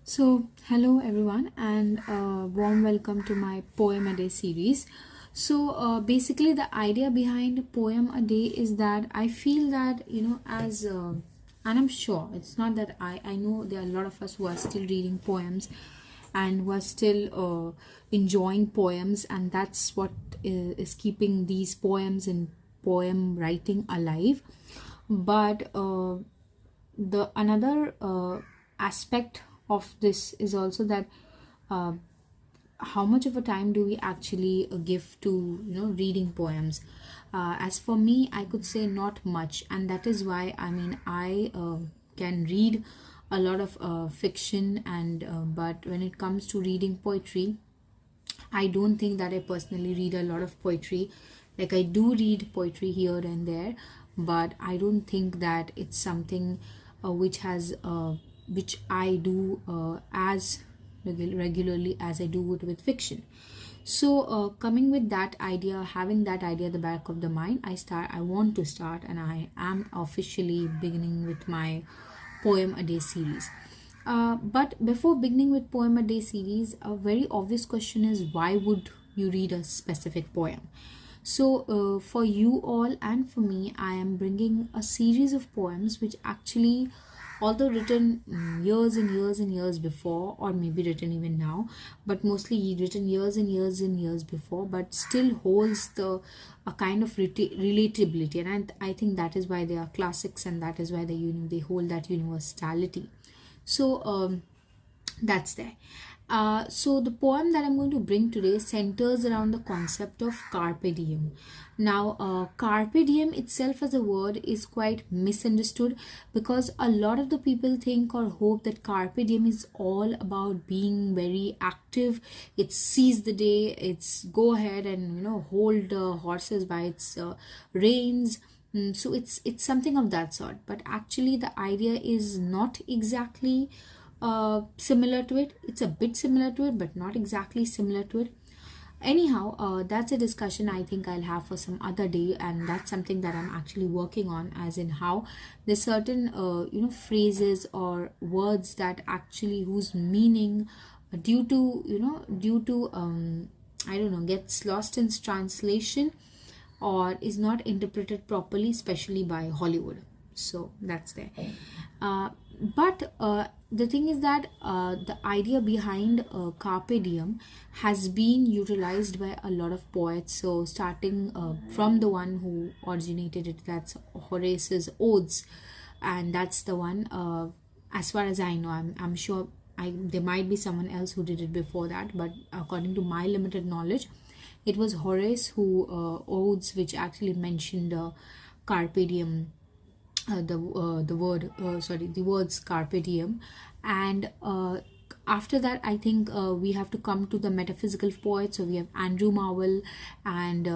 Hello everyone, and warm welcome to my Poem a Day series. Basically, the idea behind Poem a Day is that I feel that, and I'm sure it's not that I know there are a lot of us who are still reading poems and who are still enjoying poems, and that's what is keeping these poems and poem writing alive. But the another aspect of this is also that uh, how much of a time do we actually give to reading poems. As for me, I could say not much, and that is why I can read a lot of fiction, and but when it comes to reading poetry, I don't think that I personally read a lot of poetry. Like, I do read poetry here and there, but I don't think that it's something which I do as regularly as I do it with fiction. Coming with that idea, having that idea at the back of the mind, I want to start, and I am officially beginning with my Poem a Day series. But before beginning with Poem a Day series, a very obvious question is, why would you read a specific poem? For you all and for me, I am bringing a series of poems which actually, although written years and years and years before, or maybe written even now, but mostly written years and years and years before, but still holds the a kind of relatability, and I think that is why they are classics, and that is why they hold that universality. So that's there. So the poem that I'm going to bring today centers around the concept of carpe diem. Now, carpe diem itself as a word is quite misunderstood, because a lot of the people think or hope that carpe diem is all about being very active. It's seize the day, it's go ahead and hold horses by its reins. So it's something of that sort, but actually the idea is not exactly similar to it. It's a bit similar to it, but not exactly similar to it. Anyhow, that's a discussion I think I'll have for some other day, and that's something that I'm actually working on, as in how there's certain phrases or words that actually whose meaning due to I don't know, gets lost in translation or is not interpreted properly, especially by Hollywood. So that's there. But the thing is that the idea behind carpe diem has been utilized by a lot of poets. So starting from the one who originated it, that's Horace's Odes, and that's the one. As far as I know, I'm sure there might be someone else who did it before that, but according to my limited knowledge, it was Horace who Odes, which actually mentioned carpe diem, the words carpe diem. And after that, I think we have to come to the metaphysical poets. So we have Andrew Marvell, and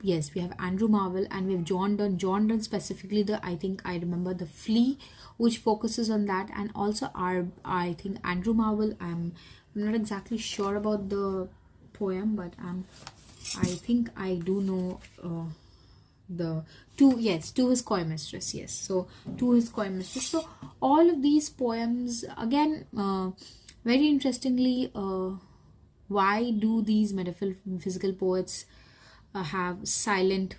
yes, we have Andrew Marvell, and we have John Donne specifically, the I think I remember the Flea, which focuses on that. And also I think Andrew Marvell, I'm not exactly sure about the poem, but I think I do know the to his coy mistress. Yes, so to his coy mistress. So all of these poems again, very interestingly, why do these metaphysical poets have silent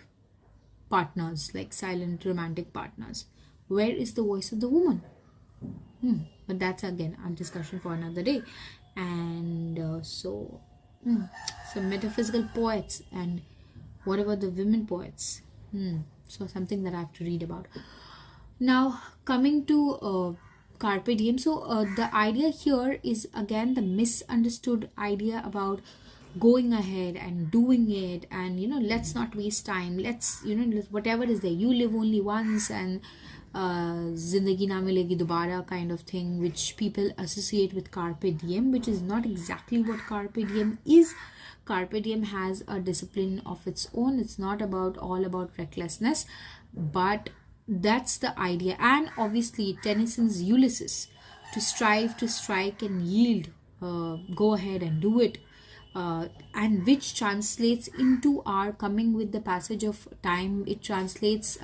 partners, like silent romantic partners? Where is the voice of the woman? But that's again a discussion for another day. And so metaphysical poets, and what about the women poets? So something that I have to read about. Now, coming to carpe diem. So the idea here is again the misunderstood idea about going ahead and doing it, and let's not waste time. Let's whatever is there, you live only once, and zindagi na milegi dobara kind of thing, which people associate with carpe diem, which is not exactly what carpe diem is. Carpe diem has a discipline of its own. It's not about all about recklessness, but that's the idea. And obviously Tennyson's Ulysses, to strive, to strike and yield, go ahead and do it, and which translates into our coming with the passage of time. It translates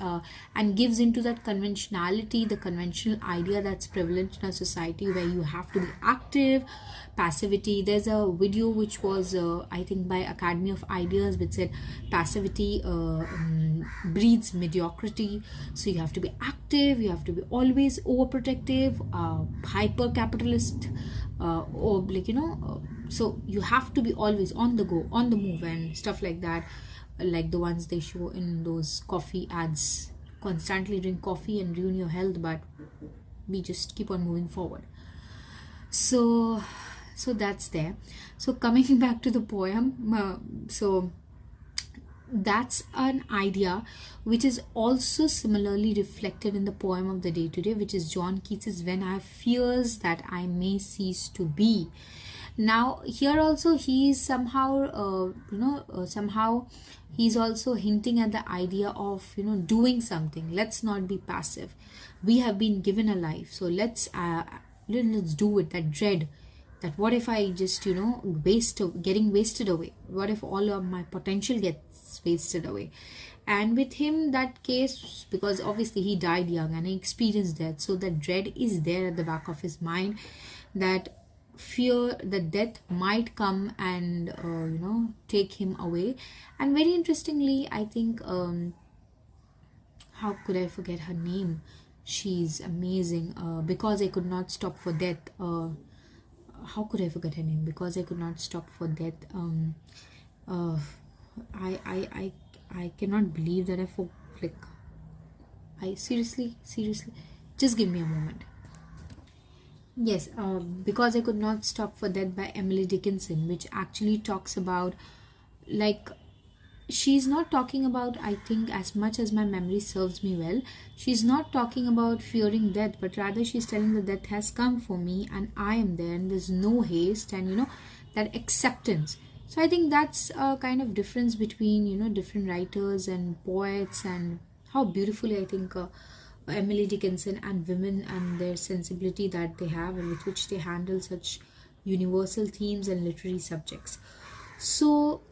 and gives into that conventionality, the conventional idea that's prevalent in our society, where you have to be active, passivity. There's a video which was I think by Academy of Ideas, which said passivity breeds mediocrity. So you have to be active, you have to be always overprotective, hyper capitalist, or like so you have to be always on the go, on the move, and stuff like that, like the ones they show in those coffee ads. Constantly drink coffee and ruin your health, but we just keep on moving forward. So that's there. So coming back to the poem, so that's an idea which is also similarly reflected in the poem of the day today, which is John Keats's When I Have Fears That I May Cease to Be. Now here also he is somehow somehow he's also hinting at the idea of doing something. Let's not be passive. We have been given a life, so let's do it. That dread, that what if I just getting wasted away, what if all of my potential gets wasted away. And with him, that case, because obviously he died young and he experienced death, so the dread is there at the back of his mind, that fear that death might come and take him away. And very interestingly, I think how could I forget her name? She's amazing. Because I could not stop for death. How could I forget her name? Because I could not stop for death. I cannot believe that I seriously, just give me a moment. Yes, Because I Could Not Stop for Death by Emily Dickinson, which actually talks about, like, she's not talking about, I think, as much as my memory serves me well, she's not talking about fearing death, but rather she's telling that death has come for me and I am there and there's no haste, and that acceptance. So I think that's a kind of difference between different writers and poets, and how beautifully I think Emily Dickinson and women and their sensibility that they have, and with which they handle such universal themes and literary subjects. So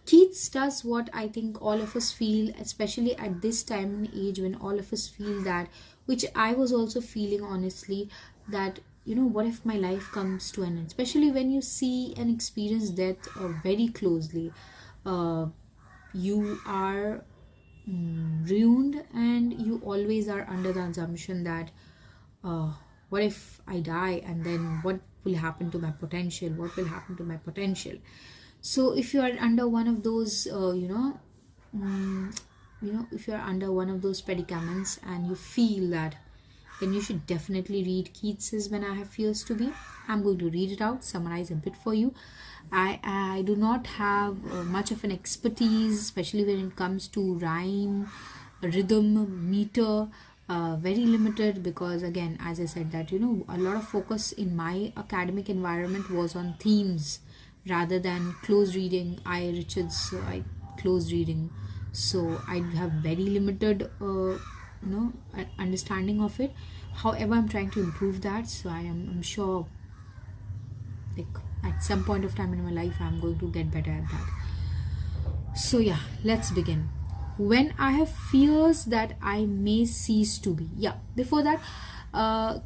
Keats does what I think all of us feel, especially at this time and age, when all of us feel that, which I was also feeling honestly, that what if my life comes to an end, especially when you see and experience death very closely. You are ruined, and you always are under the assumption that what if I die, and then what will happen to my potential, so if you are under one of those if you are under one of those predicaments and you feel that, then you should definitely read Keats's When I Have Fears to Be. I'm going to read it out, summarize a bit for you. I do not have much of an expertise, especially when it comes to rhyme, rhythm, meter, very limited, because again, as I said, that a lot of focus in my academic environment was on themes rather than close reading. Richards, close reading, so I have very limited understanding of it. However, I'm trying to improve that, so I'm sure, like, at some point of time in my life I'm going to get better at that. So yeah, let's begin. When I have fears that I may cease to be. Yeah, before that,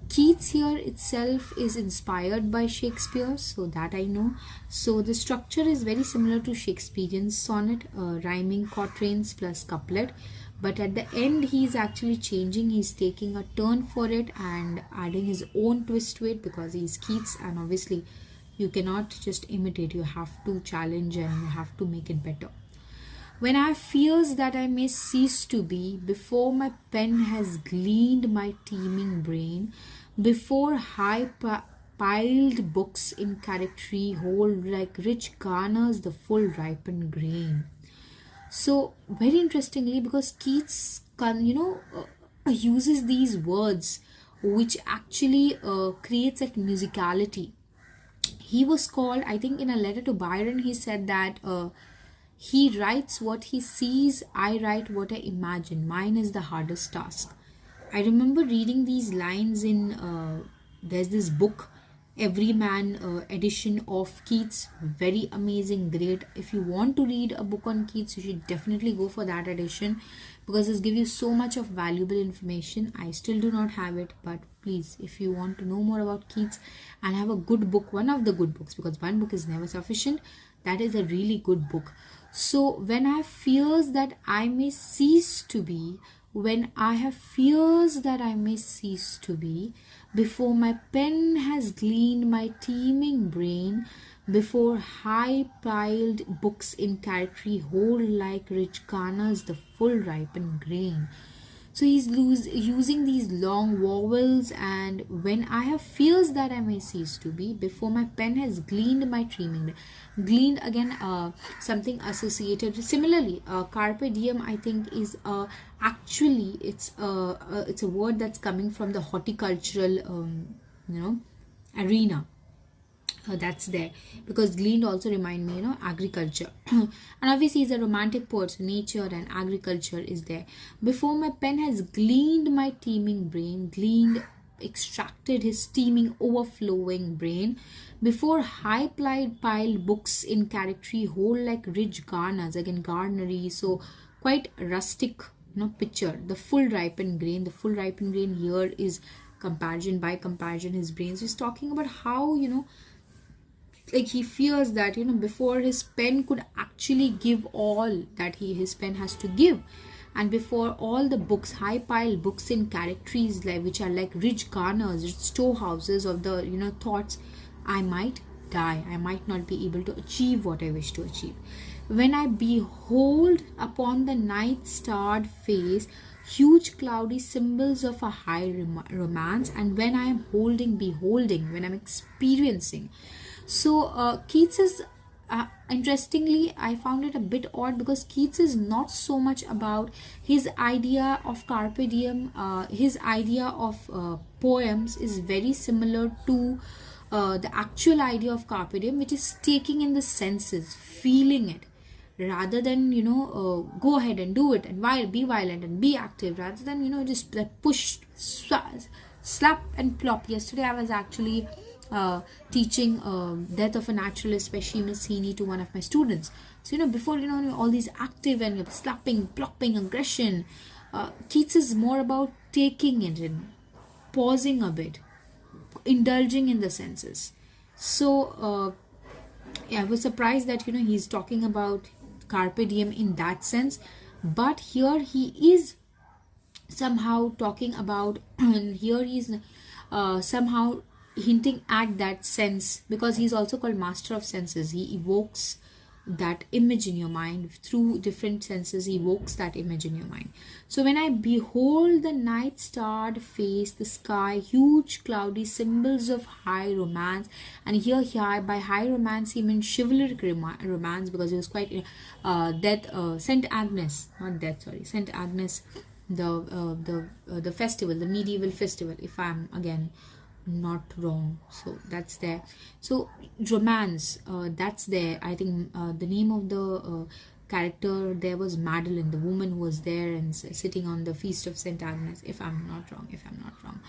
Keats here itself is inspired by Shakespeare, so that I know. So the structure is very similar to Shakespearean sonnet, rhyming quatrains plus couplet, but at the end he's actually changing, he's taking a turn for it and adding his own twist to it, because he's Keats, and obviously you cannot just imitate, you have to challenge and you have to make it better. When I have fears that I may cease to be, before my pen has gleaned my teeming brain, before high piled books in charactery hold like rich garners the full ripened grain. So very interestingly, because Keats uses these words which actually creates that musicality. He was called, I think in a letter to Byron, he said that he writes what he sees, I write what I imagine. Mine is the hardest task. I remember reading these lines in, there's this book Everyman edition of Keats, very amazing, great. If you want to read a book on Keats, you should definitely go for that edition, because it gives you so much of valuable information. I still do not have it, but please, if you want to know more about Keats and have a good book, one of the good books, because one book is never sufficient, that is a really good book. So when I have fears that I may cease to be, when I have fears that I may cease to be, before my pen has gleaned my teeming brain, before high-piled books in character hold like rich garners the full ripened grain. So he's using these long vowels, and when I have fears that I may cease to be, before my pen has gleaned my dreaming. Gleaned again, something associated. Similarly, carpe diem, I think, is actually it's a word that's coming from the horticultural arena. That's there, because gleaned also remind me, agriculture. And obviously he's a romantic poet, so nature and agriculture is there. Before my pen has gleaned my teeming brain, gleaned, extracted his steaming overflowing brain, before high piled books in character hold like rich garners, again garnery, so quite rustic picture, the full ripened grain. The full ripened grain here is comparison, by comparison his brains is talking about how like he fears that before his pen could actually give all that his pen has to give, and before all the books, high piled books in characters, like which are like rich garners, rich storehouses of the thoughts, I might die, I might not be able to achieve what I wish to achieve. When I behold upon the night starred face huge cloudy symbols of a high romance, and when I am beholding, when I'm experiencing. So Keats is, interestingly, I found it a bit odd, because Keats is not so much about his idea of carpe diem. His idea of poems is very similar to the actual idea of carpe diem, which is taking in the senses, feeling it, rather than go ahead and do it and be violent and be active, rather than just like push, slap and plop. Yesterday I was actually teaching Death of a Naturalist by Seamus Heaney to one of my students. So before all these active and slapping, plopping, aggression, Keats is more about taking it in, pausing a bit, indulging in the senses. So I was surprised that he's talking about carpe diem in that sense, but here he is somehow talking about and here he's somehow hinting at that sense, because he's also called master of senses. He evokes that image in your mind through different senses. He evokes that image in your mind. So when I behold the night starred face, the sky, huge cloudy symbols of high romance, and here by high romance he means chivalric romance, because it was quite Saint Agnes, not death, sorry, Saint Agnes, the festival, the medieval festival, if I'm again not wrong. So that's there. So romance, that's there. I think the name of the character there was Madeline, the woman who was there and sitting on the feast of Saint Agnes, if I'm not wrong.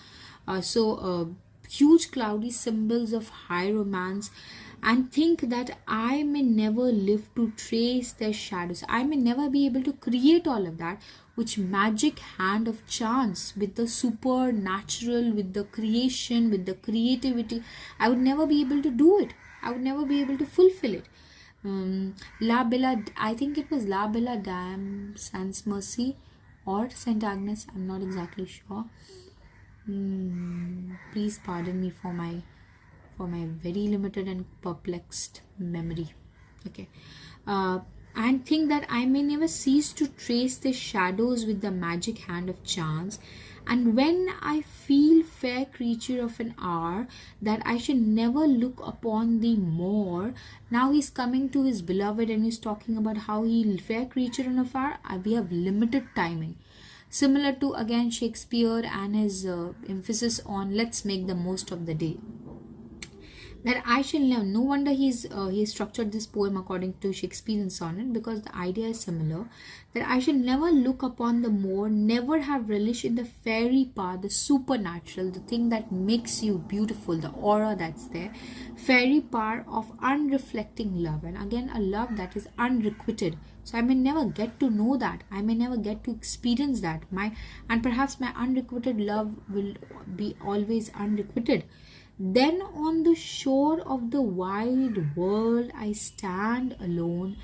So huge cloudy symbols of high romance, and think that I may never live to trace their shadows. I may never be able to create all of that, which magic hand of chance, with the supernatural, with the creation, with the creativity. I would never be able to do it. I would never be able to fulfill it. La Bella, I think it was La Bella Dame Sans Mercy or Saint Agnes, I'm not exactly sure. Please pardon me for my very limited and perplexed memory. Okay. And think that I may never cease to trace the shadows with the magic hand of chance, and when I feel, fair creature of an hour, that I should never look upon thee more. Now he's coming to his beloved and he's talking about how he, fair creature in a hour, we have limited timing. Similar to again Shakespeare and his emphasis on let's make the most of the day. that I shall never. No wonder he structured this poem according to Shakespearean sonnet, because the idea is similar. That I shall never look upon the moor, never have relish in the fairy power, the supernatural, the thing that makes you beautiful, the aura that's there, fairy power of unreflecting love, and again a love that is unrequited. So I may never get to know that. I may never get to experience that. And perhaps my unrequited love will be always unrequited. Then on the shore of the wide world I stand alone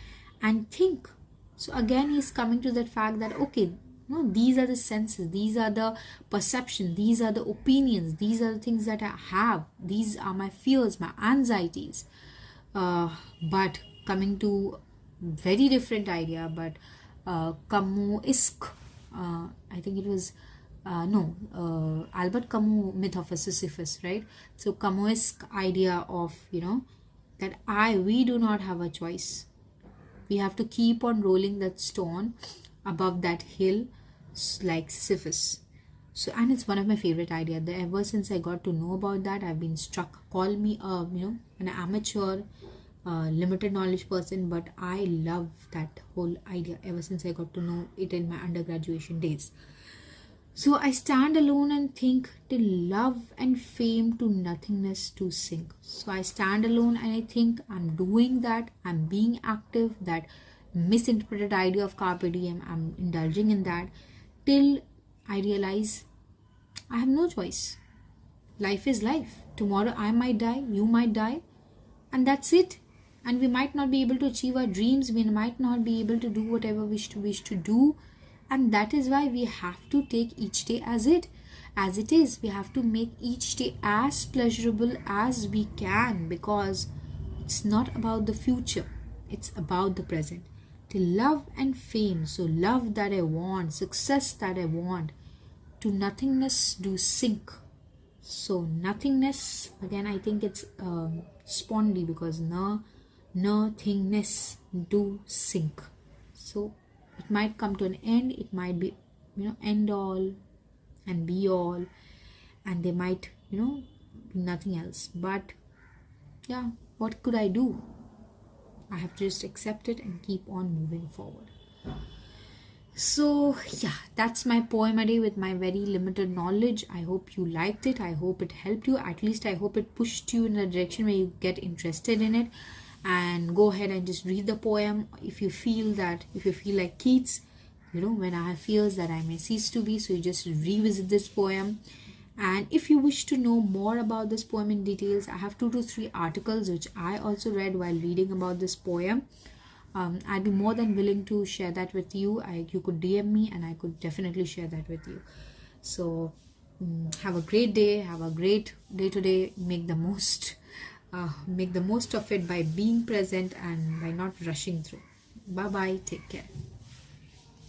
and think. So again he's coming to that fact that okay, no, these are the senses, these are the perception, these are the opinions, these are the things that I have, these are my fears, my anxieties. But coming to very different idea, but Camus-esque, I think it was Albert Camus myth of a Sisyphus, right? So Camus-esque idea of, that we do not have a choice. We have to keep on rolling that stone above that hill like Sisyphus. So, and it's one of my favorite ideas. Ever since I got to know about that, I've been struck. Call me an amateur, limited knowledge person, but I love that whole idea ever since I got to know it in my undergraduation days. So I stand alone and think, till love and fame to nothingness to sink. So I stand alone and I think I'm doing that, I'm being active, that misinterpreted idea of carpe diem, I'm indulging in that, till I realize I have no choice. Life is life. Tomorrow I might die, you might die, and that's it. And we might not be able to achieve our dreams, we might not be able to do whatever we wish to do. And that is why we have to take each day as it is. We have to make each day as pleasurable as we can, because it's not about the future, it's about the present. To love and fame, so love that I want, success that I want, to nothingness do sink. So nothingness, again I think it's spondy, because nothingness do sink. So it might come to an end, it might be end all and be all, and there might be nothing else. But yeah, what could I do? I have to just accept it and keep on moving forward. So yeah, that's my poem a day with my very limited knowledge. I hope you liked it. I hope it helped you. At least I hope it pushed you in a direction where you get interested in it. And go ahead and just read the poem if you feel like Keats, when I have fears that I may cease to be. So you just revisit this poem. And if you wish to know more about this poem in details, I have 2 to 3 articles which I also read while reading about this poem. I'd be more than willing to share that with you. You could DM me and I could definitely share that with you. So have a great day, have a great day today. Make the most of it by being present and by not rushing through. Bye bye, take care.